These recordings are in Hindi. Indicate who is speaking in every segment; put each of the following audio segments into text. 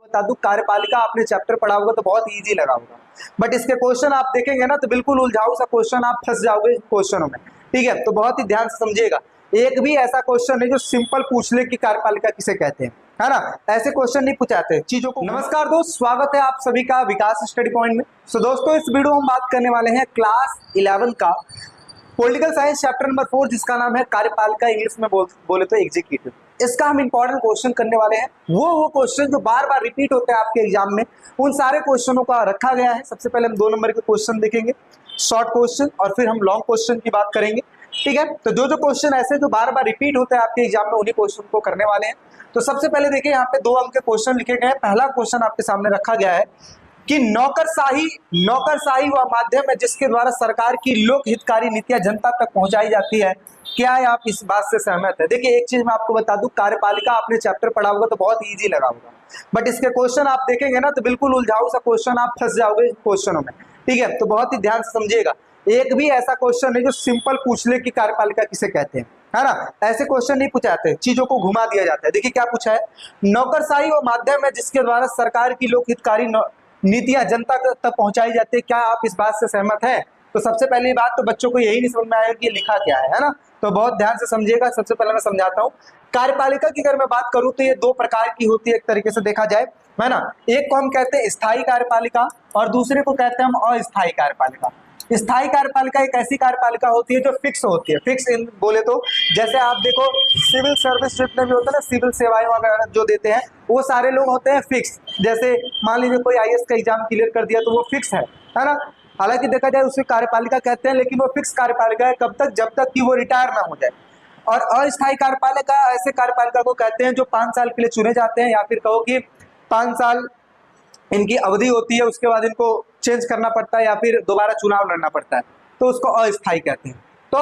Speaker 1: बता दूं, कार्यपालिका आपने चैप्टर पढ़ा होगा तो बहुत इजी लगा होगा, बट इसके क्वेश्चन आप देखेंगे ना तो बिल्कुल उलझाऊ सा क्वेश्चन, आप फंस जाओगे क्वेश्चनों में। ठीक है, तो बहुत ही ध्यान से समझिएगा। एक भी ऐसा क्वेश्चन है जो सिंपल पूछ ले कि कार्यपालिका किसे कहते हैं, है ना, ऐसे क्वेश्चन नहीं पूछाते चीजों को। नमस्कार दोस्त, स्वागत है आप सभी का विकास स्टडी पॉइंट में। सो दोस्तों, इस वीडियो में हम बात करने वाले हैं क्लास 11 का पॉलिटिकल साइंस चैप्टर नंबर 4, जिसका नाम है कार्यपालिका, इंग्लिश में बोले तो एग्जीक्यूटिव। इसका हम इंपॉर्टेंट क्वेश्चन करने वाले हैं, वो क्वेश्चन जो बार बार रिपीट होते हैं आपके एग्जाम में, उन सारे क्वेश्चनों का रखा गया है। सबसे पहले हम 2 नंबर के क्वेश्चन देखेंगे, शॉर्ट क्वेश्चन, और फिर हम लॉन्ग क्वेश्चन की बात करेंगे। ठीक है, तो जो क्वेश्चन ऐसे जो बार बार रिपीट होते हैं आपके एग्जाम में, उन्हीं क्वेश्चन को करने वाले हैं। तो सबसे पहले देखिए, यहाँ पे 2 अंक के क्वेश्चन लिखे गए हैं। पहला क्वेश्चन आपके सामने रखा गया है कि नौकरशाही वह माध्यम है जिसके द्वारा सरकार की लोक हितकारी नीतियां जनता तक पहुंचाई जाती है। क्या आप इस बात से सहमत है? देखिए, एक चीज मैं आपको बता दूं, कार्यपालिका आपने चैप्टर पढ़ा होगा तो बहुत इजी लगा होगा, बट इसके क्वेश्चन आप देखेंगे ना तो बिल्कुल उलझाऊ सा क्वेश्चन, आप फंस जाओगे क्वेश्चनों में। ठीक है, तो बहुत ही ध्यान से समझिएगा। एक भी ऐसा क्वेश्चन है जो सिंपल पूछ ले कि कार्यपालिका किसे कहते हैं, है ना, ऐसे क्वेश्चन नहीं पूछाते, चीजों को घुमा दिया जाता है। देखिए क्या पूछा है, नौकरशाही वो माध्यम है जिसके द्वारा सरकार की लोक हितकारी नीतियां जनता तक पहुंचाई जाती है। क्या आप इस बात से सहमत हैं? तो सबसे पहली बात तो बच्चों को यही नहीं समझ में आया कि लिखा क्या है ना, तो बहुत ध्यान से समझिएगा। सबसे पहले मैं समझाता हूँ, कार्यपालिका की अगर मैं बात करूं तो ये 2 प्रकार की होती है, एक तरीके से देखा जाए, है ना। एक को हम कहते हैं स्थायी कार्यपालिका और दूसरे को कहते हैं हम अस्थायी कार्यपालिका। स्थायी कार्यपालिका एक ऐसी कार्यपालिका होती है जो फिक्स होती है। फिक्स इन बोले तो जैसे आप देखो, सिविल सर्विस जितने भी होते हैं ना, सिविल सेवाएं वगैरह जो देते हैं, वो सारे लोग होते हैं फिक्स। जैसे मान लीजिए कोई आईएएस का एग्जाम क्लियर कर दिया तो वो फिक्स है ना। हालांकि देखा जाए उसे कार्यपालिका कहते हैं, लेकिन वो फिक्स कार्यपालिका है, कब तक? जब तक कि वो रिटायर ना हो जाए। और अस्थायी कार्यपालिका ऐसे कार्यपालिका को कहते हैं जो 5 साल के लिए चुने जाते हैं, या फिर कहो कि 5 साल इनकी अवधि होती है, उसके बाद इनको चेंज करना पड़ता है या फिर दोबारा चुनाव लड़ना पड़ता है, तो उसको अस्थायी कहते हैं। तो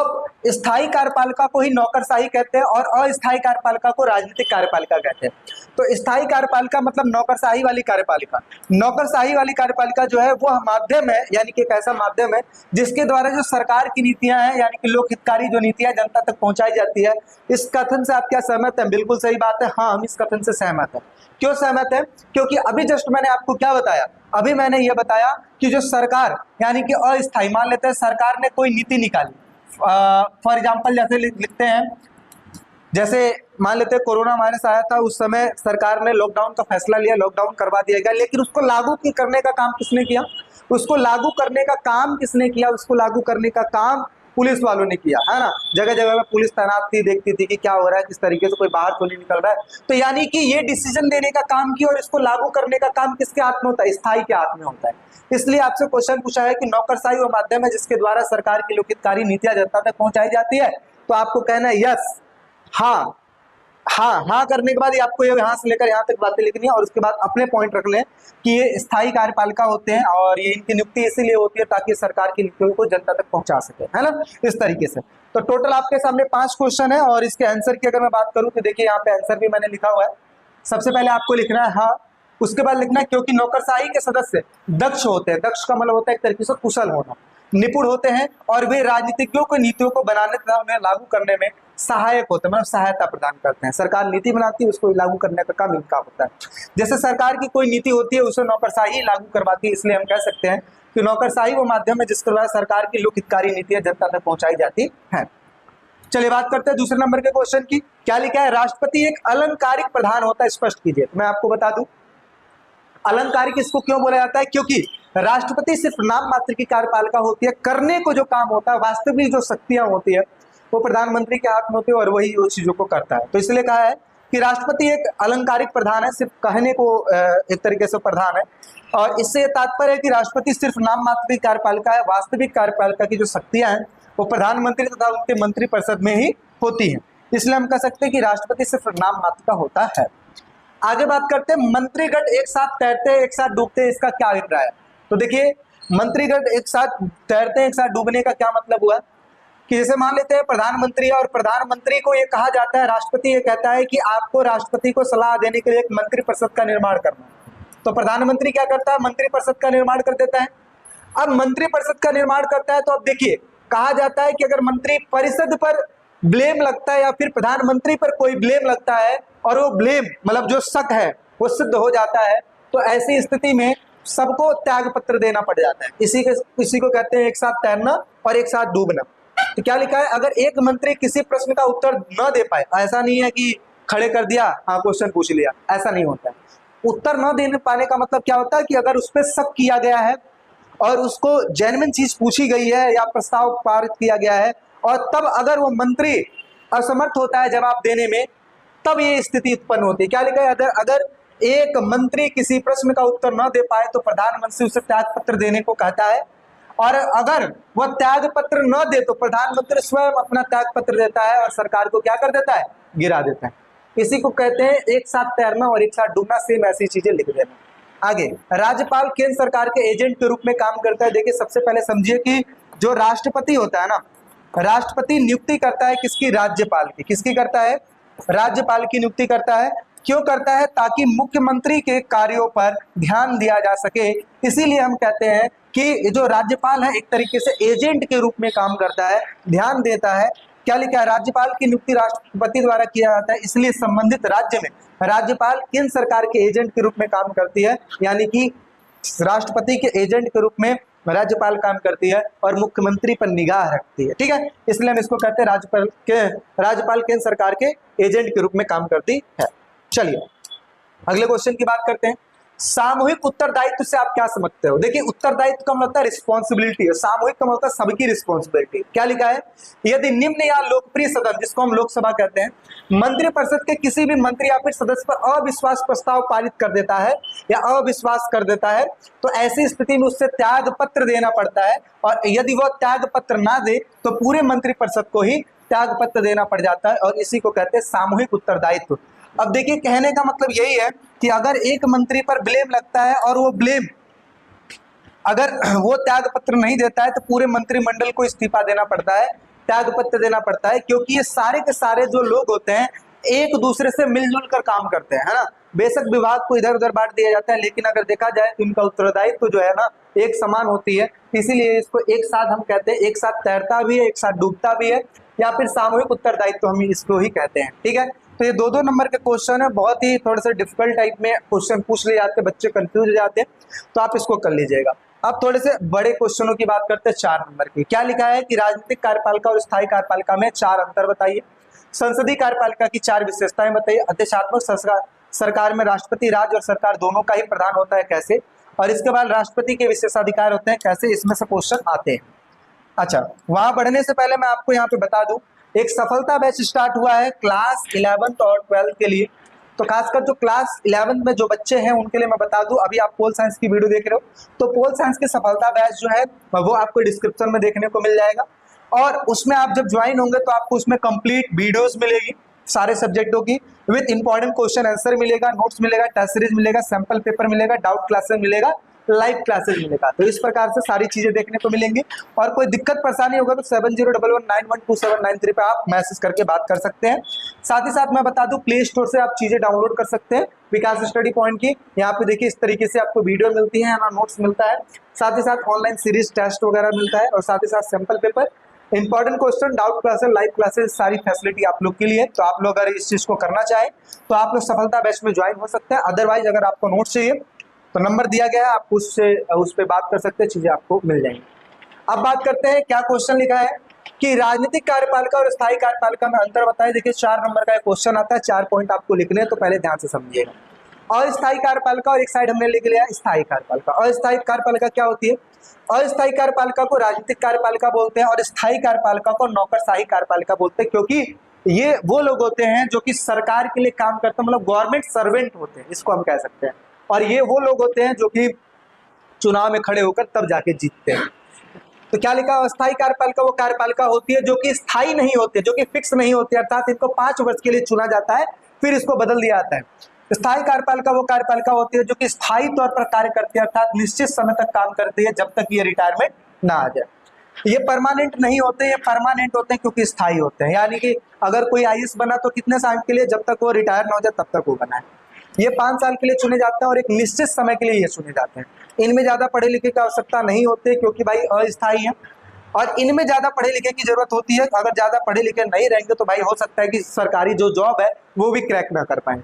Speaker 1: स्थायी कार्यपालिका को ही नौकरशाही कहते हैं और अस्थायी कार्यपालिका को राजनीतिक कार्यपालिका कहते हैं। तो स्थायी कार्यपालिका मतलब नौकरशाही वाली कार्यपालिका। नौकरशाही वाली कार्यपालिका जो है वो माध्यम है, यानी कि एक ऐसा माध्यम है जिसके द्वारा जो सरकार की नीतियां हैं, यानी कि लोक हितकारी जो नीतियां जनता तक पहुंचाई जाती है। इस कथन से आप क्या सहमत हैं? बिल्कुल सही बात है, हाँ, हम इस कथन से सहमत हैं। क्यों सहमत है? क्योंकि अभी जस्ट मैंने आपको क्या बताया, अभी मैंने ये बताया कि जो सरकार यानी कि अस्थायी, मान लेते हैं सरकार ने कोई नीति निकाली, फॉर एग्जाम्पल जैसे लिखते हैं, जैसे मान लेते हैं कोरोना वायरस आया था, उस समय सरकार ने लॉकडाउन का फैसला लिया, लॉकडाउन करवा दिया गया, लेकिन उसको लागू करने का काम किसने किया? उसको लागू करने का काम किसने किया? उसको लागू करने का काम पुलिस वालों ने किया, है ना। जगह जगह में पुलिस तैनात थी, देखती थी कि क्या हो रहा है, किस तरीके से कोई बाहर तो नहीं निकल रहा है। तो यानी कि ये डिसीजन लेने का काम किया और इसको लागू करने का काम किसके हाथ में होता है? स्थायी के हाथ में होता है। इसलिए आपसे क्वेश्चन पूछा है कि नौकरशाही वो माध्यम है जिसके द्वारा सरकार की लोक हितकारी नीतियां जनता तक पहुंचाई जाती है। तो आपको कहना है यस, हाँ, हाँ, हाँ करने के बाद आपको यहाँ से लेकर यहाँ तक बातें लिखनी है और उसके बाद अपने पॉइंट रख लें कि ये स्थायी कार्यपालिका होते हैं और ये इनकी नियुक्ति इसीलिए होती है ताकि सरकार की नीतियों को जनता तक पहुंचा सके, है ना, इस तरीके से। तो टोटल आपके सामने 5 क्वेश्चन है और इसके आंसर की अगर मैं बात करूं तो देखिए यहाँ पे आंसर भी मैंने लिखा हुआ है। सबसे पहले आपको लिखना है हाँ, उसके बाद लिखना है क्योंकि नौकरशाही के सदस्य दक्ष होते हैं। दक्ष का मतलब होता है एक तरीके से कुशल होना, निपुण होते हैं और वे राजनीतिज्ञों को नीतियों को बनाने तथा उन्हें लागू करने में सहायक होते हैं, मतलब सहायता प्रदान करते हैं। सरकार नीति बनाती है, उसको लागू करने का काम इनका होता है। जैसे सरकार की कोई नीति होती है उसे नौकरशाही लागू करवाती है, इसलिए हम कह सकते हैं कि नौकरशाही वो माध्यम है जिसके द्वारा सरकार की लोक हितकारी नीतियां जनता तक पहुंचाई जाती है। चलिए बात करते हैं दूसरे नंबर के क्वेश्चन की। क्या लिखा है? राष्ट्रपति एक अलंकारिक प्रधान होता है, स्पष्ट कीजिए। तो मैं आपको बता दूं, अलंकारिक इसको क्यों बोला जाता है? क्योंकि राष्ट्रपति सिर्फ नाम मात्र की कार्यपालिका होती है, करने को जो काम होता है, वास्तविक जो शक्तियां होती है वो प्रधानमंत्री के हाथ में होती है और वही उस चीजों को करता है। तो इसलिए कहा है कि राष्ट्रपति एक अलंकारिक प्रधान है, सिर्फ कहने को एक तरीके से प्रधान है। और इससे तात्पर्य है कि राष्ट्रपति सिर्फ नाम मात्र की कार्यपालिका है, वास्तविक कार्यपालिका की जो शक्तियां हैं वो प्रधानमंत्री तथा उनके मंत्रिपरिषद में ही होती है। इसलिए हम कह सकते हैं कि राष्ट्रपति सिर्फ नाम मात्र का होता है। आगे बात करते हैं, मंत्रीगण एक साथ तैरते एक साथ डूबते, इसका क्या अभिप्राय है? तो देखिए, मंत्रीगण एक साथ तैरते एक साथ डूबने का क्या मतलब हुआ कि जैसे मान लेते हैं प्रधानमंत्री और प्रधानमंत्री को ये कहा जाता है, राष्ट्रपति ये कहता है कि आपको राष्ट्रपति को सलाह देने के लिए एक मंत्रिपरिषद का निर्माण करना है। तो प्रधानमंत्री क्या करता है? मंत्रिपरिषद का निर्माण कर देता है। अब मंत्रिपरिषद का निर्माण करता है तो अब देखिए, कहा जाता है कि अगर मंत्री परिषद पर ब्लेम लगता है या फिर प्रधानमंत्री पर कोई ब्लेम लगता है और वो ब्लेम मतलब जो शक है वो सिद्ध हो जाता है, तो ऐसी स्थिति में सबको त्याग पत्र देना पड़ जाता है। इसी को कहते हैं एक साथ तैरना और एक साथ डूबना। तो क्या लिखा है, अगर एक मंत्री किसी प्रश्न का उत्तर न दे पाए, ऐसा नहीं है कि खड़े कर दिया हाँ क्वेश्चन पूछ लिया, ऐसा नहीं होता है। उत्तर न देने पाने का मतलब क्या होता है कि अगर उस पर शक किया गया है और उसको जेन्युइन चीज पूछी गई है या प्रस्ताव पारित किया गया है और तब अगर वो मंत्री असमर्थ होता है जवाब देने में, तब ये स्थिति उत्पन्न होती है। क्या लिखा है, अगर एक मंत्री किसी प्रश्न का उत्तर न दे पाए तो प्रधानमंत्री उसे त्याग पत्र देने को कहता है, और अगर वह त्याग पत्र न दे तो प्रधानमंत्री स्वयं अपना त्याग पत्र देता है और सरकार को क्या कर देता है, गिरा देता है। इसी को कहते हैं एक साथ तैरना और एक साथ डूबना, सेम ऐसी चीजें लिख देना। आगे, राज्यपाल केंद्र सरकार के एजेंट के रूप में काम करता है। देखिए सबसे पहले समझिए कि जो राष्ट्रपति होता है ना, राष्ट्रपति नियुक्ति करता है किसकी, राज्यपाल की। किसकी करता है, राज्यपाल की नियुक्ति करता है। क्यों करता है, ताकि मुख्यमंत्री के कार्यों पर ध्यान दिया जा सके। इसीलिए हम कहते हैं कि जो राज्यपाल है एक तरीके से एजेंट के रूप में काम करता है, ध्यान देता है। क्या लिखा है, राज्यपाल की नियुक्ति राष्ट्रपति द्वारा किया जाता है, इसलिए संबंधित राज्य में राज्यपाल केंद्र सरकार के एजेंट के रूप में काम करती है, यानी कि राष्ट्रपति के एजेंट के रूप में राज्यपाल काम करती है और मुख्यमंत्री पर निगाह रखती है। ठीक है, इसलिए हम इसको कहते हैं राज्यपाल केंद्र सरकार के एजेंट के रूप में काम करती है। चलिए अगले क्वेश्चन की बात करते हैं। सामूहिक उत्तरदायित्व से आप क्या समझते हो। देखिए उत्तरदायित्व का मतलब होता है रिस्पॉन्सिबिलिटी, और सामूहिक का मतलब होता है सबकी रिस्पॉन्सिबिलिटी। क्या लिखा है, यदि निम्न या लोकप्रिय सदन, जिसको हम लोकसभा कहते हैं, मंत्रिपरिषद के किसी भी मंत्री या फिर सदस्य पर अविश्वास प्रस्ताव पारित कर देता है या अविश्वास कर देता है, तो ऐसी स्थिति में उससे त्याग पत्र देना पड़ता है, और यदि वह त्याग पत्र ना दे तो पूरे मंत्रिपरिषद को ही त्याग पत्र देना पड़ जाता है, और इसी को कहते हैं सामूहिक उत्तरदायित्व। अब देखिए कहने का मतलब यही है कि अगर एक मंत्री पर ब्लेम लगता है और वो ब्लेम अगर वो त्याग पत्र नहीं देता है तो पूरे मंत्रिमंडल को इस्तीफा देना पड़ता है, त्याग पत्र देना पड़ता है, क्योंकि ये सारे के सारे जो लोग होते हैं एक दूसरे से मिलजुल कर काम करते हैं, है ना। बेशक विभाग को इधर उधर बांट दिया जाता है, लेकिन अगर देखा जाए तो इनका उत्तरदायित्व जो है ना एक समान होती है। इसीलिए इसको एक साथ हम कहते हैं, एक साथ तैरता भी है एक साथ डूबता भी है, या फिर सामूहिक उत्तरदायित्व हम इसको ही कहते हैं। ठीक है, तो ये 2-2 नंबर के क्वेश्चन है, बहुत ही थोड़े से डिफिकल्ट टाइप में क्वेश्चन पूछ लिए जाते हैं, बच्चे कंफ्यूज हो जाते हैं, तो आप इसको कर लीजिएगा। अब थोड़े से बड़े क्वेश्चनों की बात करते हैं, 4 नंबर की। क्या लिखा है कि राजनीतिक कार्यपालिका और स्थायी कार्यपालिका में 4 अंतर बताइए। संसदीय कार्यपालिका की 4 विशेषताएं बताइए। अध्यक्षात्मक सरकार में राष्ट्रपति राज्य और सरकार दोनों का ही प्रधान होता है, कैसे। और इसके बाद राष्ट्रपति के विशेषाधिकार होते हैं, कैसे, इसमें से क्वेश्चन आते हैं। अच्छा, वहां बढ़ने से पहले मैं आपको यहाँ पे बता दूं, एक सफलता बैच स्टार्ट हुआ है क्लास 11th और 12th के लिए। तो खासकर जो क्लास 11th में जो बच्चे हैं उनके लिए मैं बता दूं, अभी आप पोल साइंस की वीडियो देख रहे हो तो पोल साइंस की सफलता बैच जो है वो आपको डिस्क्रिप्शन में देखने को मिल जाएगा, और उसमें आप जब ज्वाइन होंगे तो आपको उसमें कंप्लीट वीडियोस मिलेगी सारे सब्जेक्टों की, विद इंपॉर्टेंट क्वेश्चन आंसर मिलेगा, नोट्स मिलेगा, टेस्ट सीरीज मिलेगा, सैंपल पेपर मिलेगा, डाउट क्लासेस मिलेगा, लाइव क्लासेस मिलेगा। तो इस प्रकार से सारी चीजें देखने को मिलेंगी, और कोई दिक्कत परेशानी होगा तो 7011912793 पे आप मैसेज करके बात कर सकते हैं। साथ ही साथ मैं बता दूं, प्ले स्टोर से आप चीजें डाउनलोड कर सकते हैं विकास स्टडी पॉइंट की। यहाँ पे देखिए इस तरीके से आपको वीडियो मिलती है, नोट्स मिलता है, साथ ही साथ ऑनलाइन सीरीज टेस्ट वगैरह मिलता है, और साथ ही साथ sample paper, important question, doubt classes, live classes, सारी फैसिलिटी आप लोग के लिए। तो आप लोग अगर इस चीज को करना चाहें तो आप लोग सफलता बैच में ज्वाइन हो सकते हैं। अदरवाइज अगर आपको नोट्स चाहिए तो नंबर दिया गया है, आप उससे उस पर बात कर सकते हैं, चीजें आपको मिल जाएंगी। अब बात करते हैं क्या क्वेश्चन लिखा है कि राजनीतिक कार्यपालिका और स्थायी कार्यपालिका में अंतर बताइए। देखिए 4 नंबर का क्वेश्चन आता है, 4 पॉइंट आपको लिखने हैं, तो पहले ध्यान से समझिएगा। अस्थायी कार्यपालिका, और एक साइड हमने लिख लिया स्थायी कार्यपालिका। अस्थायी कार्यपालिका क्या होती है, अस्थायी कार्यपालिका को राजनीतिक कार्यपालिका बोलते हैं और स्थायी कार्यपालिका को नौकरशाही कार्यपालिका बोलते हैं, क्योंकि ये वो लोग होते हैं जो कि सरकार के लिए काम करते हैं, मतलब गवर्नमेंट सर्वेंट होते हैं, इसको हम कह सकते हैं। और ये वो लोग होते हैं जो कि चुनाव में खड़े होकर तब जाके जीतते हैं। तो क्या लिखा, अस्थायी कार्यपालिका वो कार्यपालिका होती है जो कि स्थायी नहीं होती, जो कि फिक्स नहीं होती, अर्थात इनको 5 वर्ष के लिए चुना जाता है फिर इसको बदल दिया जाता है। स्थायी कार्यपालिका वो कार्यपालिका होती है जो कि स्थायी तौर पर कार्य करती है, अर्थात निश्चित समय तक काम करती है, जब तक ये रिटायरमेंट ना आ जाए। ये परमानेंट नहीं होते, ये परमानेंट होते हैं क्योंकि स्थायी होते हैं। यानी कि अगर कोई IAS बना तो कितने साल के लिए, जब तक वो रिटायर ना हो जाए तब तक वो बना है। ये 5 साल के लिए चुने जाते हैं और एक निश्चित समय के लिए ये चुने जाते हैं। इनमें ज्यादा पढ़े लिखे की आवश्यकता नहीं होती, क्योंकि भाई अस्थायी है। और इनमें ज्यादा पढ़े लिखे की जरूरत होती है। अगर ज्यादा पढ़े लिखे नहीं रहेंगे तो भाई हो सकता है कि सरकारी जो जॉब है वो भी क्रैक ना कर पाए।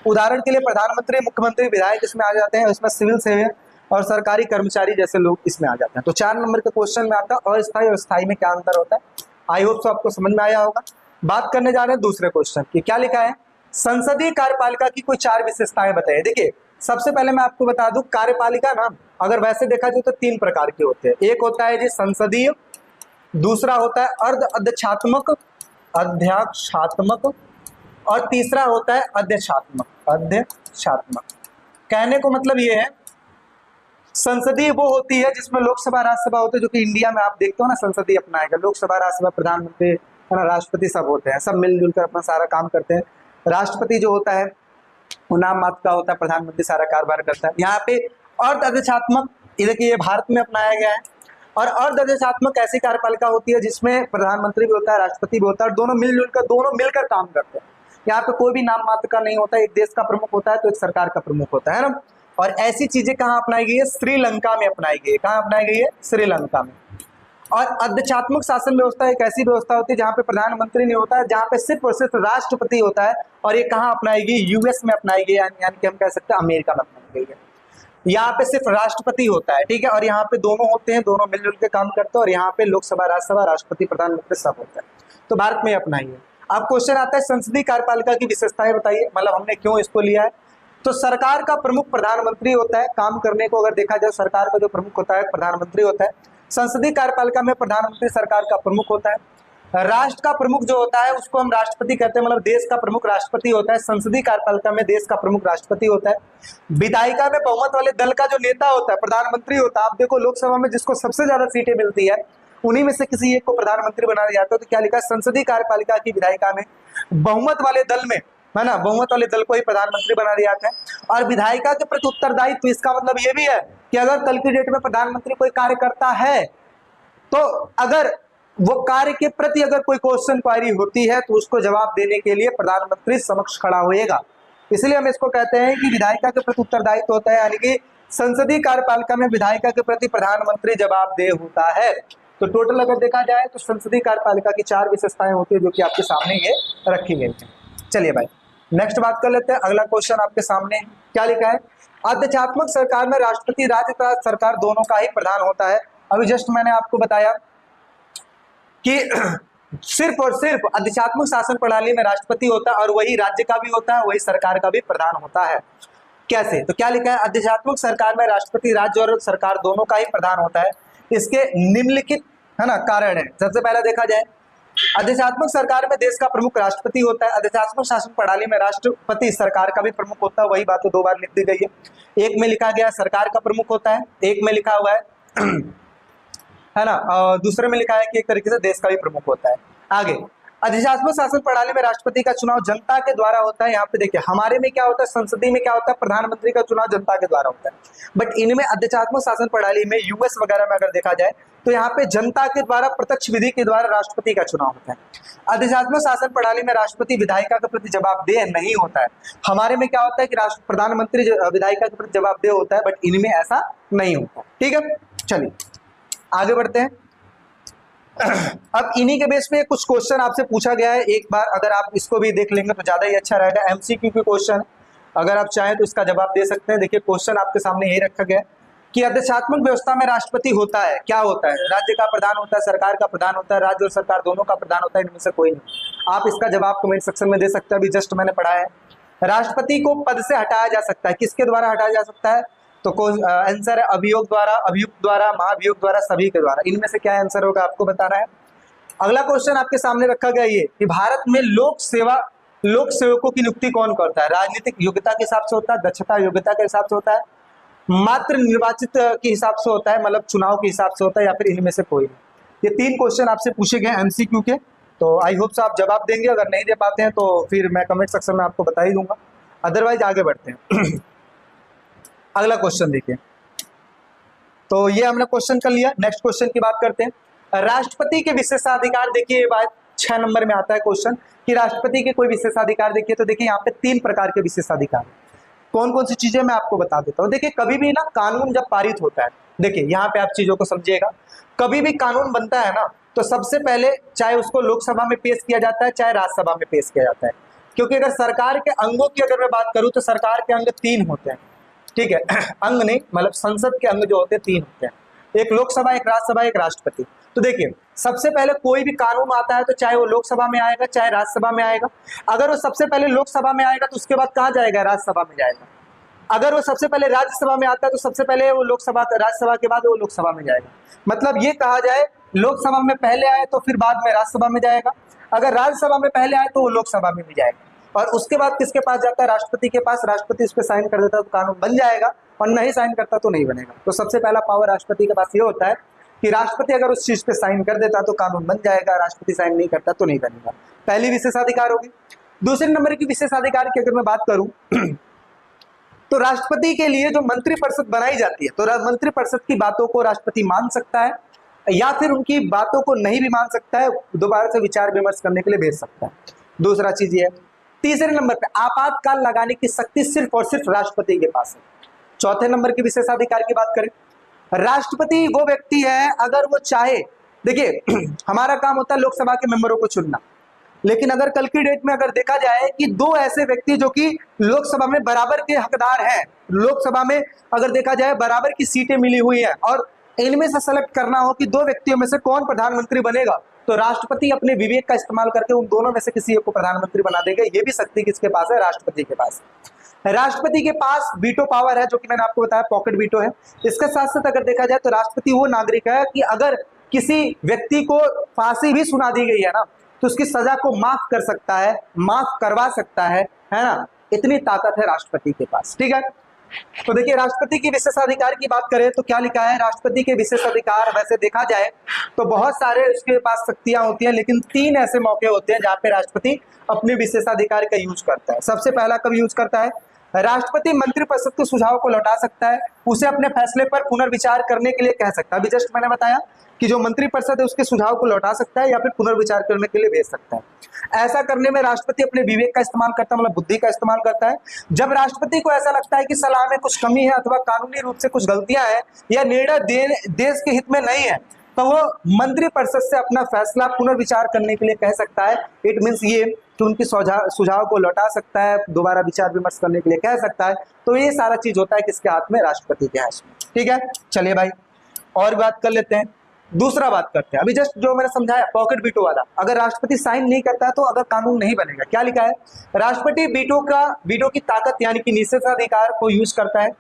Speaker 1: उदाहरण के लिए प्रधानमंत्री, मुख्यमंत्री, विधायक इसमें आ जाते हैं, इसमें सिविल सेवक और सरकारी कर्मचारी जैसे लोग इसमें आ जाते हैं। तो 4 नंबर के क्वेश्चन में आता है अस्थायी और स्थायी में क्या अंतर होता है। आई होप सो आपको समझ में आया होगा। बात करने जा रहे हैं दूसरे क्वेश्चन की। क्या लिखा है, संसदीय कार्यपालिका की कोई 4 विशेषताएं बताइए। देखिए सबसे पहले मैं आपको बता दूं, कार्यपालिका ना अगर वैसे देखा जाए तो 3 प्रकार के होते हैं। एक होता है जी संसदीय, दूसरा होता है अर्ध अध्यक्षात्मक, अध्यक्षात्मक, और तीसरा होता है अध्यक्षात्मक, अध्यक्षात्मक। कहने को मतलब ये है, संसदीय वो होती है जिसमें लोकसभा राज्यसभा होते हैं, जो कि इंडिया में आप देखते हो ना संसदीय अपनाएगा, लोकसभा राज्यसभा प्रधानमंत्री है ना, राष्ट्रपति सब होते हैं, सब मिलजुल कर अपना सारा काम करते हैं। राष्ट्रपति जो होता है वो नाम मात्र का होता है, प्रधानमंत्री सारा कारोबार करता है। यहाँ पे अर्ध अध्यक्षात्मक, देखिए ये भारत में अपनाया गया है। और अर्ध अध्यक्षात्मक ऐसी कार्यपालिका होती है जिसमें प्रधानमंत्री भी होता है, राष्ट्रपति भी होता है, और दोनों मिलकर काम करते हैं। यहाँ पे कोई भी नाम मात्र का नहीं होता, एक देश का प्रमुख होता है तो एक सरकार का प्रमुख होता है ना। और ऐसी चीजें कहाँ अपनाई गई है, श्रीलंका में अपनाई गई है। कहाँ अपनाई गई है, श्रीलंका में। और अध्यक्षात्मक शासन व्यवस्था एक ऐसी व्यवस्था होती है जहाँ पे प्रधानमंत्री नहीं होता है, जहाँ पे सिर्फ और सिर्फ राष्ट्रपति होता है। और ये कहाँ अपनाई गई, यूएस में अपनाई गई, यानी कि हम कह सकते हैं अमेरिका में अपनाई गई है। यहाँ पे सिर्फ राष्ट्रपति होता है, ठीक है, और यहाँ पे दोनों होते हैं, दोनों मिलजुल के काम करते हैं। और यहाँ पे लोकसभा, राज्यसभा, राष्ट्रपति, प्रधानमंत्री सब होता है। तो भारत में अपनाई है। अब क्वेश्चन आता है संसदीय कार्यपालिका की विशेषताएं बताइए, मतलब हमने क्यों इसको लिया है। तो सरकार का प्रमुख प्रधानमंत्री होता है, काम करने को अगर देखा जाए सरकार का जो प्रमुख होता है प्रधानमंत्री होता है। संसदीय कार्यपालिका में प्रधानमंत्री सरकार का प्रमुख होता है। राष्ट्र का प्रमुख जो होता है उसको हम राष्ट्रपति कहते हैं, मतलब देश का प्रमुख राष्ट्रपति होता है। संसदीय कार्यपालिका में देश का प्रमुख राष्ट्रपति होता है। विधायिका में बहुमत वाले दल का जो नेता होता है प्रधानमंत्री होता है। आप देखो लोकसभा में जिसको सबसे ज्यादा सीटें मिलती है उन्हीं में से किसी एक को प्रधानमंत्री बनाया जाता है। तो क्या लिखा है, संसदीय कार्यपालिका की विधायिका में बहुमत वाले दल में, है ना, बहुमत वाले दल को ही प्रधानमंत्री बना दिया जाता है। और विधायिका के प्रति उत्तरदायित्व, इसका मतलब ये भी है कि अगर कल की डेट में प्रधानमंत्री कोई कार्य करता है तो अगर वो कार्य के प्रति अगर कोई क्वेश्चन क्वारी होती है तो उसको जवाब देने के लिए प्रधानमंत्री समक्ष खड़ा होएगा। इसलिए हम इसको कहते हैं कि विधायिका के प्रति उत्तरदायित्व होता है, यानी कि संसदीय कार्यपालिका में विधायिका के प्रति प्रधानमंत्री जवाबदेह होता है। तो टोटल अगर देखा जाए तो संसदीय कार्यपालिका की 4 विशेषताएं होती है जो कि आपके सामने ये रखी गई है। चलिए भाई नेक्स्ट बात कर लेते हैं। अगला क्वेश्चन आपके सामने क्या लिखा है, अध्यक्षात्मक सरकार में राष्ट्रपति राज्य तथा सरकार दोनों का ही प्रधान होता है। अभी जस्ट मैंने आपको बताया कि सिर्फ और सिर्फ अध्यक्षात्मक शासन प्रणाली में राष्ट्रपति होता है और वही राज्य का भी होता है, वही सरकार का भी प्रधान होता है। कैसे, तो क्या लिखा है, अध्यक्षात्मक सरकार में राष्ट्रपति राज्य और सरकार दोनों का ही प्रधान होता है। इसके निम्नलिखित, है ना, कारण है। सबसे पहला देखा जाए, अध्यक्षात्मक सरकार में देश का प्रमुख राष्ट्रपति होता है। अध्यक्षात्मक शासन प्रणाली में राष्ट्रपति सरकार का भी प्रमुख होता है। वही बात तो 2 बार लिख दी गई है। एक में लिखा गया सरकार का प्रमुख होता है, एक में लिखा हुआ है ना, दूसरे में लिखा है कि एक तरीके से देश का भी प्रमुख होता है। आगे, अधिशात्मक शासन प्रणाली में राष्ट्रपति का चुनाव जनता के द्वारा होता है। यहाँ पे देखिए हमारे में क्या होता है, संसदीय में क्या होता है, प्रधानमंत्री का चुनाव जनता के द्वारा होता है। बट इनमें अधिशात्मक शासन प्रणाली में यूएस वगैरह में अगर देखा जाए तो यहाँ पे जनता के द्वारा प्रत्यक्ष विधि के द्वारा राष्ट्रपति का चुनाव होता है। अधिशात्मक शासन प्रणाली में राष्ट्रपति विधायिका के प्रति जवाबदेह नहीं होता है। हमारे में क्या होता है कि प्रधानमंत्री विधायिका के प्रति जवाबदेह होता है, बट इनमें ऐसा नहीं होता। ठीक है, चलिए आगे बढ़ते हैं। अब इन्हीं के बेस पे कुछ क्वेश्चन आपसे पूछा गया है। एक बार अगर आप इसको भी देख लेंगे तो ज्यादा ही अच्छा रहेगा। एमसीक्यू के क्वेश्चन, अगर आप चाहें तो इसका जवाब दे सकते हैं। देखिए क्वेश्चन आपके सामने यही रखा गया है कि अध्यक्षात्मक व्यवस्था में राष्ट्रपति होता है, क्या होता है, राज्य का प्रधान होता है, सरकार का प्रधान होता है, राज्य और सरकार दोनों का प्रधान होता है, इनमें से कोई नहीं। आप इसका जवाब कमेंट सेक्शन में दे सकते हैं। अभी जस्ट मैंने पढ़ा है, राष्ट्रपति को पद से हटाया जा सकता है। किसके द्वारा हटाया जा सकता है, तो आंसर है अभियोग द्वारा, अभियुक्त द्वारा, महाभियोग द्वारा, सभी के द्वारा। इनमें से क्या आंसर होगा आपको बताना है। अगला क्वेश्चन आपके सामने रखा गया ये कि भारत में लोक सेवकों की नियुक्ति कौन करता है। राजनीतिक योग्यता के हिसाब से होता है, दक्षता योग्यता के हिसाब से होता है, मात्र निर्वाचित के हिसाब से होता है, मतलब चुनाव के हिसाब से होता है, या फिर इनमें से कोई नहीं। ये 3 क्वेश्चन आपसे पूछे गए एमसीक्यू के। तो आई होप से आप जवाब देंगे। अगर नहीं दे पाते हैं तो फिर मैं कमेंट सेक्शन में आपको बता ही दूंगा। अदरवाइज आगे बढ़ते हैं। अगला क्वेश्चन देखिए, तो ये हमने क्वेश्चन कर लिया। नेक्स्ट क्वेश्चन की बात करते हैं। राष्ट्रपति के विशेषाधिकार, देखिए ये बात 6 नंबर में आता है क्वेश्चन कि राष्ट्रपति के कोई विशेषाधिकार। देखिए तो देखिए यहाँ पे 3 प्रकार के विशेषाधिकार, कौन कौन सी चीजें मैं आपको बता देता हूँ। देखिए कभी भी ना कानून जब पारित होता है देखिए यहाँ पे आप चीजों को समझिएगा, कभी भी कानून बनता है ना तो सबसे पहले चाहे उसको लोकसभा में पेश किया जाता है चाहे राज्यसभा में पेश किया जाता है, क्योंकि अगर सरकार के अंगों की अगर मैं बात करूं तो सरकार के अंग 3 होते हैं, ठीक है अंग नहीं, मतलब संसद के अंग जो होते हैं 3 होते हैं, एक लोकसभा, एक राज्यसभा, एक राष्ट्रपति। तो देखिए सबसे पहले कोई भी कानून आता है तो चाहे वो लोकसभा में आएगा चाहे राज्यसभा में आएगा, अगर वो सबसे पहले लोकसभा में आएगा तो उसके बाद कहाँ जाएगा, राज्यसभा में जाएगा, अगर वो सबसे पहले राज्यसभा में आता है तो सबसे पहले वो लोकसभा, राज्यसभा के बाद वो लोकसभा में जाएगा। मतलब ये कहा जाए लोकसभा में पहले आए तो फिर बाद में राज्यसभा में जाएगा, अगर राज्यसभा में पहले आए तो वो लोकसभा में भी जाएगा, और उसके बाद किसके पास जाता है, राष्ट्रपति के पास, राष्ट्रपति उस पर साइन कर देता तो कानून बन जाएगा, और नहीं साइन करता तो नहीं बनेगा। तो सबसे पहला पावर राष्ट्रपति के पास ये होता है कि राष्ट्रपति अगर उस चीज पे साइन कर देता तो कानून बन जाएगा, राष्ट्रपति साइन नहीं करता तो नहीं बनेगा। पहली विशेषाधिकार होगी। दूसरे नंबर की विशेषाधिकार की अगर मैं बात करूं तो राष्ट्रपति के लिए जो मंत्रिपरिषद बनाई जाती है तो मंत्रिपरिषद की बातों को राष्ट्रपति मान सकता है या फिर उनकी बातों को नहीं भी मान सकता है, दोबारा से विचार विमर्श करने के लिए भेज सकता है। दूसरा चीज ये है। तीसरे नंबर पे आपातकाल लगाने की शक्ति सिर्फ और सिर्फ राष्ट्रपति के पास है। चौथे नंबर की विशेषाधिकार की बात करें, राष्ट्रपति वो व्यक्ति है अगर वो चाहे, देखिए हमारा काम होता है लोकसभा के मेंबरों को चुनना, लेकिन अगर कल की डेट में अगर देखा जाए कि 2 ऐसे व्यक्ति जो कि लोकसभा में बराबर के हकदार हैं, लोकसभा में अगर देखा जाए बराबर की सीटें मिली हुई हैं और इनमें से सेलेक्ट करना हो कि 2 व्यक्तियों में से कौन प्रधानमंत्री बनेगा, तो राष्ट्रपति अपने विवेक का इस्तेमाल करके उन दोनों में से किसी एक को प्रधानमंत्री बना देगा। ये भी शक्ति किसके पास है, राष्ट्रपति के पास। राष्ट्रपति के पास वीटो पावर है, जो कि मैंने आपको बताया पॉकेट वीटो है। इसके साथ साथ अगर देखा जाए तो राष्ट्रपति वो नागरिक है कि अगर किसी व्यक्ति को फांसी भी सुना दी गई है ना तो उसकी सजा को माफ कर सकता है, माफ करवा सकता है ना, इतनी ताकत है राष्ट्रपति के पास, ठीक है। तो देखिए राष्ट्रपति की विशेषाधिकार की बात करें तो क्या लिखा है, राष्ट्रपति के विशेषाधिकार वैसे देखा जाए तो बहुत सारे उसके पास शक्तियां होती हैं, लेकिन 3 ऐसे मौके होते हैं जहां पे राष्ट्रपति अपने विशेषाधिकार का यूज करता है। सबसे पहला कब यूज करता है, राष्ट्रपति मंत्रिपरिषद के सुझाव को लौटा सकता है, उसे अपने फैसले पर पुनर्विचार करने के लिए कह सकता है। अभी जस्ट मैंने बताया कि जो मंत्रिपरिषद है उसके सुझाव को लौटा सकता है या फिर पुनर्विचार करने के लिए भेज सकता है। ऐसा करने में राष्ट्रपति अपने विवेक का इस्तेमाल करता है, मतलब बुद्धि का इस्तेमाल करता है। जब राष्ट्रपति को ऐसा लगता है कि सलाह में कुछ कमी है अथवा कानूनी रूप से कुछ गलतियां हैं या निर्णय देश के हित में नहीं है तो वो मंत्रिपरिषद से अपना फैसला पुनर्विचार करने के लिए कह सकता है। इट मीन्स ये कि उनकी सुझाव को लौटा सकता है, दोबारा विचार विमर्श करने के लिए कह सकता है। तो ये सारा चीज होता है किसके हाथ में, राष्ट्रपति के हाथ में, ठीक है। चलिए भाई और बात कर लेते हैं, दूसरा बात करते हैं। अभी जस्ट जो मैंने समझाया पॉकेट वीटो वाला, अगर राष्ट्रपति साइन नहीं करता है तो अगर कानून नहीं बनेगा। क्या लिखा है, राष्ट्रपति वीटो की ताकत यानी कि निषेधाधिकार को यूज करता है,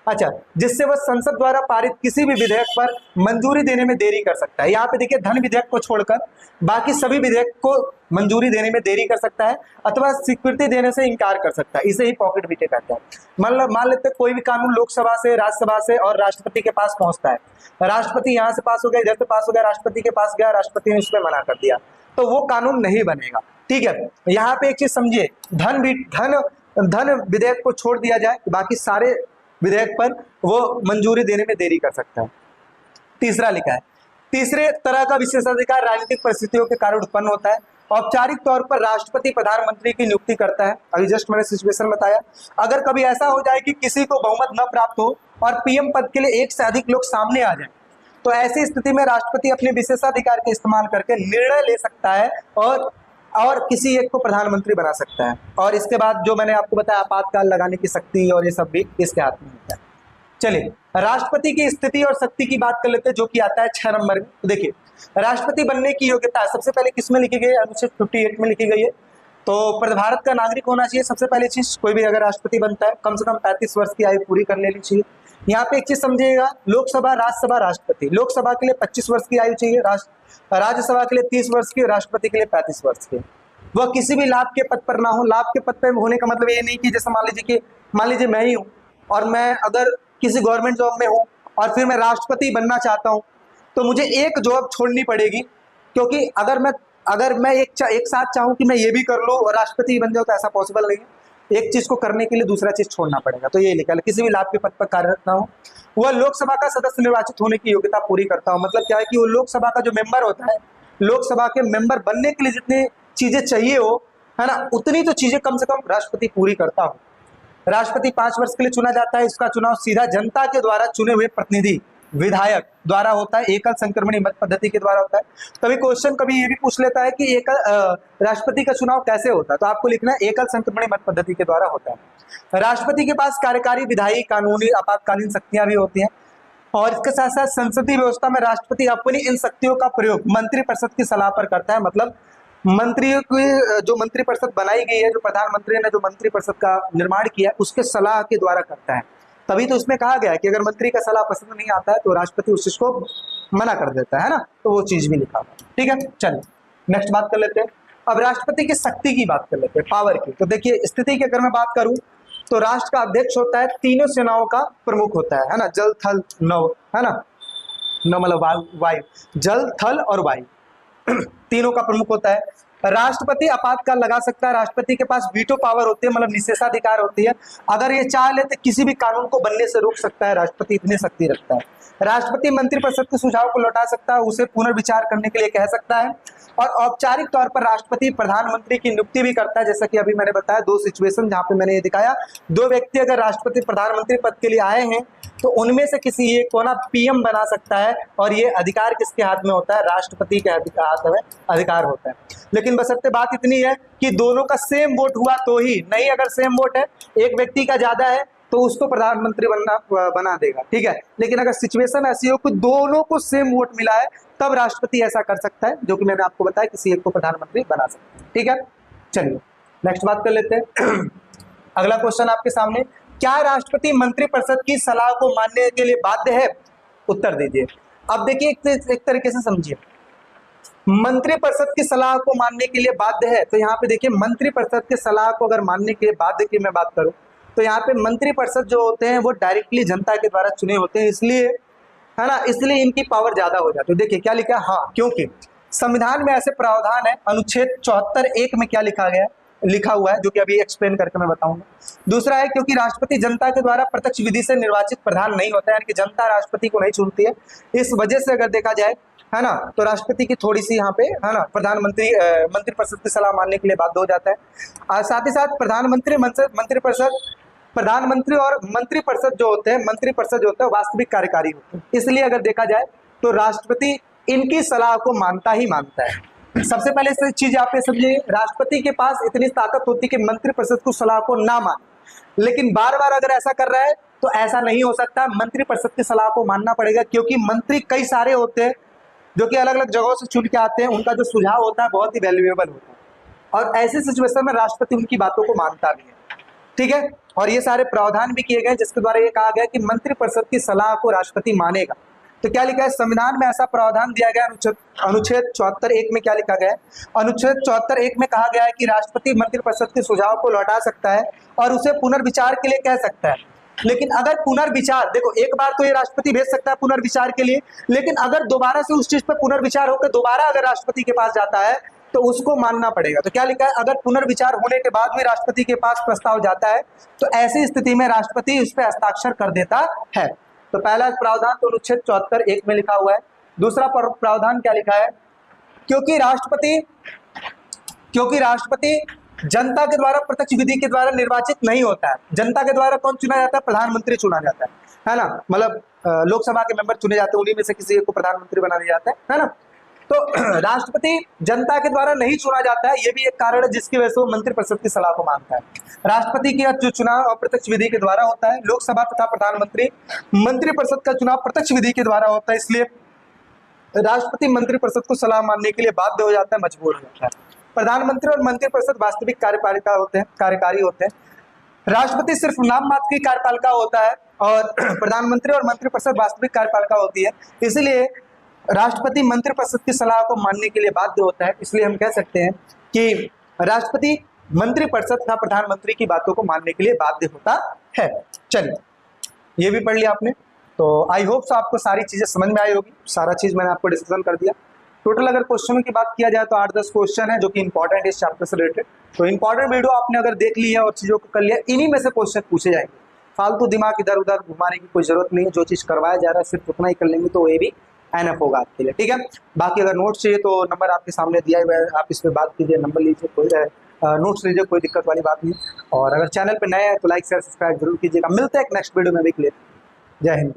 Speaker 1: अच्छा, जिससे वह संसद द्वारा पारित किसी भी विधेयक पर मंजूरी देने में देरी कर सकता है। यहाँ पे देखिए धन विधेयक को छोड़कर बाकी सभी विधेयक को मंजूरी देने में देरी कर सकता है अथवा स्वीकृति देने से इनकार कर सकता है। इसे ही पॉकेट वीटो कहते हैं। मान लेते हैं कोई भी कानून लोकसभा से, राज्यसभा से और राष्ट्रपति के पास पहुंचता है, राष्ट्रपति यहाँ से पास हो गया, इधर से पास हो गया, राष्ट्रपति के पास गया, राष्ट्रपति ने उसमें मना कर दिया, तो वो कानून नहीं बनेगा, ठीक है। यहाँ पे एक चीज समझिए, धन विधेयक को छोड़ दिया जाए, बाकी सारे विधेयक पर वो मंजूरी देने में देरी कर सकता है। तीसरा लिखा है, तीसरे तरह का विशेषाधिकार राजनीतिक परिस्थितियों के कारण उत्पन्न होता है। औपचारिक तौर पर राष्ट्रपति प्रधानमंत्री की नियुक्ति करता है। अभी जस्ट मैंने सिचुएशन बताया, अगर कभी ऐसा हो जाए कि किसी को बहुमत न प्राप्त हो और पीएम पद के लिए 1 से अधिक लोग सामने आ जाए, तो ऐसी स्थिति में राष्ट्रपति अपने विशेषाधिकार का इस्तेमाल करके निर्णय ले सकता है और किसी एक को प्रधानमंत्री बना सकता है। और इसके बाद जो मैंने आपको बताया आपातकाल लगाने की शक्ति और ये सब भी इसके हाथ में होता है। चलिए राष्ट्रपति की स्थिति और शक्ति की बात कर लेते हैं, जो कि आता है 6 नंबर में। तो देखिए राष्ट्रपति बनने की योग्यता सबसे पहले किसमें लिखी गई है, अनुच्छेद 58 में लिखी गई है। तो भारत का नागरिक होना चाहिए सबसे पहली चीज। कोई भी अगर राष्ट्रपति बनता है कम से कम 35 वर्ष की आयु पूरी कर लेनी चाहिए। यहाँ पे एक चीज समझिएगा, लोकसभा, राज्यसभा, राष्ट्रपति, लोकसभा के लिए 25 वर्ष की आयु चाहिए, राज्यसभा के लिए 30 वर्ष की, राष्ट्रपति के लिए 35 वर्ष की। वह किसी भी लाभ के पद पर ना हो। लाभ के पद पर होने का मतलब ये नहीं कि जैसे मान लीजिए मैं ही हूँ और मैं अगर किसी गवर्नमेंट जॉब में हूँ और फिर मैं राष्ट्रपति बनना चाहता हूँ तो मुझे एक जॉब छोड़नी पड़ेगी, क्योंकि अगर मैं एक साथ चाहूँ कि मैं ये भी कर लूँ और राष्ट्रपति बन जाऊँ तो ऐसा पॉसिबल नहीं है। एक चीज को करने के लिए दूसरा चीज छोड़ना पड़ेगा। तो ये लिखा है किसी भी लाभ के पद पर कार्यरत ना हो, वह लोकसभा का सदस्य निर्वाचित होने की योग्यता पूरी करता हो। मतलब क्या है कि वो लोकसभा का जो मेंबर होता है, लोकसभा के मेंबर बनने के लिए जितनी चीजें चाहिए हो, है ना, उतनी तो चीजें कम से कम राष्ट्रपति पूरी करता हो। राष्ट्रपति 5 वर्ष के लिए चुना जाता है। इसका चुनाव सीधा जनता के द्वारा चुने हुए प्रतिनिधि विधायक द्वारा होता है, एकल संक्रमणी मत पद्धति के द्वारा होता है। कभी क्वेश्चन कभी ये भी पूछ लेता है कि राष्ट्रपति का चुनाव कैसे होता है, तो आपको लिखना है एकल संक्रमणी मत पद्धति के द्वारा होता है। राष्ट्रपति के पास कार्यकारी, विधायी, कानूनी, आपातकालीन शक्तियां भी होती हैं, और इसके साथ साथ संसदीय व्यवस्था में राष्ट्रपति अपनी इन शक्तियों का प्रयोग मंत्रिपरिषद की सलाह पर करता है। मतलब मंत्रियों की जो मंत्रिपरिषद बनाई गई है, जो प्रधानमंत्री ने जो मंत्रिपरिषद का निर्माण किया है, उसके सलाह के द्वारा करता है। तभी तो इसमें कहा गया है कि अगर मंत्री का सलाह पसंद नहीं आता है तो राष्ट्रपति उस चीज को मना कर देता है ना, तो वो चीज भी लिखा हुआ है। ठीक है, चलिए नेक्स्ट बात कर लेते हैं। अब राष्ट्रपति की शक्ति की बात कर लेते हैं, पावर की। तो देखिए स्थिति की अगर मैं बात करूं तो राष्ट्र का अध्यक्ष होता है, तीनों सेनाओं का प्रमुख होता है ना, जल थल नभ, है ना, नभ मतलब वायु, जल थल और वायु तीनों का प्रमुख होता है। राष्ट्रपति आपातकाल लगा सकता है, राष्ट्रपति के पास वीटो पावर होती है, मतलब निषेधाधिकार होती है। अगर ये चाह ले तो किसी भी कानून को बनने से रोक सकता है, राष्ट्रपति इतनी शक्ति रखता है। राष्ट्रपति मंत्रिपरिषद के सुझाव को लौटा सकता है, उसे पुनर्विचार करने के लिए कह सकता है, और औपचारिक तौर पर राष्ट्रपति प्रधानमंत्री की नियुक्ति भी करता है। जैसा कि अभी मैंने बताया, दो सिचुएशन जहां पे मैंने ये दिखाया, दो व्यक्ति अगर राष्ट्रपति प्रधानमंत्री पद के लिए आए हैं तो उनमें से किसी एक को ना पीएम बना सकता है, और ये अधिकार किसके हाथ में होता है, राष्ट्रपति के हाथ में अधिकार होता है। लेकिन बशर्ते बात इतनी है कि दोनों का सेम वोट हुआ तो ही, नहीं अगर सेम वोट है, एक व्यक्ति का ज्यादा है तो उसको प्रधानमंत्री बना देगा, ठीक है। लेकिन अगर सिचुएशन ऐसी हो कि दोनों को सेम वोट मिला है, तब राष्ट्रपति ऐसा कर सकता है, जो कि मैंने आपको बताया, किसी एक को प्रधानमंत्री बना सकता है। ठीक है, चलिए नेक्स्ट बात कर लेते हैं। अगला क्वेश्चन आपके सामने, क्या राष्ट्रपति मंत्रिपरिषद की सलाह को मानने के लिए बाध्य है? उत्तर दीजिए। अब देखिए एक तरीके से समझिए, मंत्रिपरिषद की सलाह को मानने के लिए बाध्य है, तो यहाँ पे देखिए मंत्रिपरिषद की सलाह को अगर मानने के लिए बाध्य की मैं बात करूं तो यहाँ पे मंत्रिपरिषद जो होते हैं वो डायरेक्टली जनता के द्वारा चुने होते हैं, इसलिए, है ना, इसलिए इनकी पावर ज्यादा हो जाती है। देखिए क्या लिखा है, हाँ, क्योंकि संविधान में ऐसे प्रावधान है, अनुच्छेद 74(1) में क्या लिखा गया है, लिखा हुआ है, जो कि अभी एक्सप्लेन करके मैं बताऊंगा। दूसरा है क्योंकि राष्ट्रपति जनता के द्वारा प्रत्यक्ष विधि से निर्वाचित प्रधान नहीं होता है, यानी कि जनता राष्ट्रपति को नहीं चुनती है। इस वजह से अगर देखा जाए, है ना, तो राष्ट्रपति की थोड़ी सी यहाँ पे, है ना, मंत्रिपरिषद की सलाह मानने के लिए बाध्य हो जाता है। साथ ही साथ प्रधानमंत्री और मंत्रिपरिषद जो होते हैं, मंत्रिपरिषद जो होता है वास्तविक कार्यकारी होते हैं, इसलिए अगर देखा जाए तो राष्ट्रपति इनकी सलाह को मानता ही मानता है। सबसे पहले इस चीज आप ये समझिए, राष्ट्रपति के पास इतनी ताकत होती है कि मंत्रिपरिषद की सलाह को ना माने, लेकिन बार बार अगर ऐसा कर रहा है तो ऐसा नहीं हो सकता, मंत्रिपरिषद की सलाह को मानना पड़ेगा, क्योंकि मंत्री कई सारे होते हैं जो कि अलग अलग जगहों से चुन के आते हैं, उनका जो सुझाव होता है बहुत ही वैल्यूएबल होता है, और ऐसी सिचुएशन में राष्ट्रपति उनकी बातों को मानता भी है। ठीक है, और ये सारे प्रावधान भी किए गए जिसके द्वारा ये कहा गया कि मंत्रिपरिषद की सलाह को राष्ट्रपति मानेगा। तो क्या लिखा है, संविधान में ऐसा प्रावधान दिया गया, अनुच्छेद 74(1) में क्या लिखा गया है, अनुच्छेद 74(1) में कहा गया है कि राष्ट्रपति मंत्रिपरिषद के सुझाव को लौटा सकता है और उसे पुनर्विचार के लिए कह सकता है। लेकिन अगर पुनर्विचार, देखो एक बार तो ये राष्ट्रपति भेज सकता है पुनर्विचार के लिए, लेकिन अगर दोबारा से उस चीज पर पुनर्विचार होकर दोबारा अगर राष्ट्रपति के पास जाता है तो उसको मानना पड़ेगा। तो क्या लिखा है, अगर पुनर्विचार होने के बाद भी राष्ट्रपति के पास प्रस्ताव जाता है तो ऐसी स्थिति में राष्ट्रपति उस पर हस्ताक्षर कर देता है। तो पहला प्रावधान तो अनुच्छेद 74(1) में लिखा हुआ है। दूसरा प्रावधान क्या लिखा है, क्योंकि राष्ट्रपति जनता के द्वारा प्रत्यक्ष विधि के द्वारा निर्वाचित नहीं होता है। जनता के द्वारा कौन चुना जाता है, प्रधानमंत्री चुना जाता है ना, मतलब लोकसभा के मेंबर चुने जाते हैं, उन्हीं में से किसी एक को प्रधानमंत्री बना दिया जाता है ना। तो राष्ट्रपति जनता के द्वारा नहीं चुना जाता है, ये भी एक कारण है जिसकी वजह से वो मंत्रिपरिषद की सलाह को मानता है। राष्ट्रपति का जो चुनाव अप्रत्यक्ष विधि के द्वारा होता है, लोकसभा तथा प्रधानमंत्री, मंत्रिपरिषद का चुनाव प्रत्यक्ष विधि के द्वारा होता है, इसलिए राष्ट्रपति मंत्रिपरिषद को सलाह मानने के लिए बाध्य हो जाता है, मजबूर हो जाता है। प्रधानमंत्री और मंत्रिपरिषद वास्तविक कार्यकारी होते हैं। राष्ट्रपति सिर्फ नाम मात्र की कार्यपालिका होता है और प्रधानमंत्री और मंत्रिपरिषद वास्तविक कार्यपालिका होती है, इसलिए राष्ट्रपति मंत्रिपरिषद की सलाह को मानने के लिए बाध्य होता है। इसलिए हम कह सकते हैं कि राष्ट्रपति मंत्रिपरिषद तथा प्रधानमंत्री की बातों को मानने के लिए बाध्य होता है। चलिए ये भी पढ़ लिया आपने, तो आई होप आपको सारी चीजें समझ में आई होगी, सारा चीज मैंने आपको डिस्कशन कर दिया। टोटल अगर क्वेश्चनों की बात किया जाए तो 8-10 क्वेश्चन है जो कि इंपॉर्टेंट है इस चैप्टर से रिलेटेड। तो इंपॉर्टेंट वीडियो आपने अगर देख ली है और चीजों को कर लिया, इन्हीं में से क्वेश्चन पूछे जाएंगे, फालतू दिमाग इधर उधर घुमाने की कोई जरूरत नहीं है। जो चीज करवाया जा रहा है सिर्फ उतना ही कर लेंगे तो ये भी एनएफ होगा आपके लिए, ठीक है। बाकी अगर नोट्स चाहिए तो नंबर आपके सामने दिया हुआ है, आप इस पर बात कीजिए, नंबर लीजिए, कोई नोट्स लीजिए, कोई दिक्कत वाली बात नहीं। और अगर चैनल पर नए हैं तो लाइक शेयर सब्सक्राइब जरूर कीजिएगा। मिलते हैं एक नेक्स्ट वीडियो में भी। जय हिंद।